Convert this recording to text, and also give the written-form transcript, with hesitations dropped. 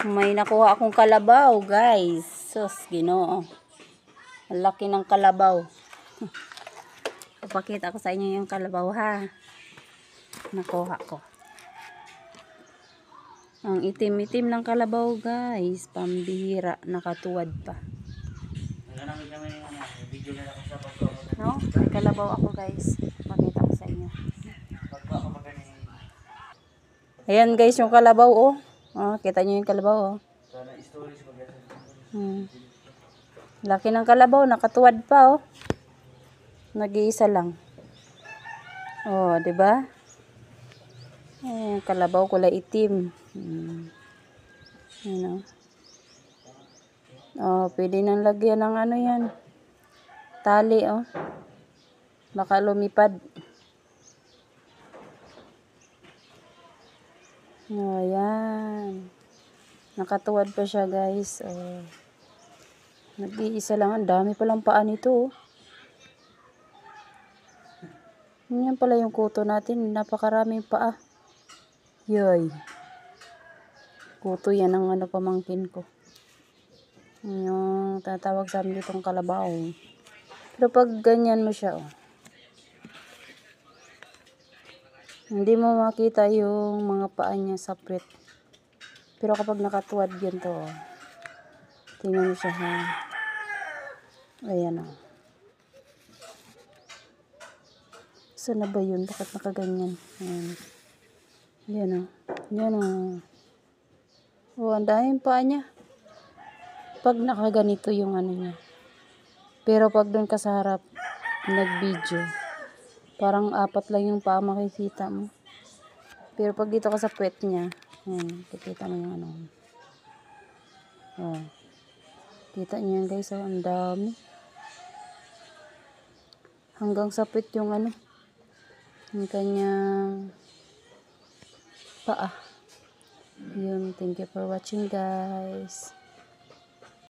May nakuha akong kalabaw, guys. Sus, Ginoo. Ang laki ng kalabaw. Papakita ko sa inyo yung kalabaw, ha. Nakuha ko. Ang itim-itim ng kalabaw, guys. Pambihira. Nakatuwad pa. No? May kalabaw ako, guys. Pakita ko sa inyo. Ayan, guys, yung kalabaw, oh. Oh, kita nyo yung kalabaw, oh. Laki ng kalabaw, nakatuwad pa, oh. Nag-iisa lang. Oh, 'di ba? Eh, kalabaw kulay itim. Ano? Oh, pwede nang lagyan ng ano 'yan. Tali, oh. Baka lumipad. Oh, yan. Nakatuwad pa siya, guys. Oh. Nag-iisa lang. Ang dami palang paa nito, oh. Yan pala yung kuto natin. Napakaraming paa. Yoy. Kuto yan ang ano pamangkin ko. Yung tatawag sa amin ditong kalabaw. Pero pag ganyan mo siya, oh. Hindi mo makita yung mga paa niya sa puwet. Pero kapag nakatuwad yan to, oh. Tingnan mo siya, ha. Ayan, oh. Saan na ba yun? Bakit nakaganyan? Ayan. Ayan, oh. Ayan, oh. Oh, ang daming paa niya. Pag nakaganito yung ano niya. Pero pag doon ka sa harap, nag-video, parang 4 lang yung paa makikita mo. Pero pag dito ka sa puwet niya, ayan, kikita mo yung ano. Oh. Kita niyo yan, guys, oh, ang dami. Hanggang sa puwet yung ano, yung kanyang paa. Yun, thank you for watching, guys.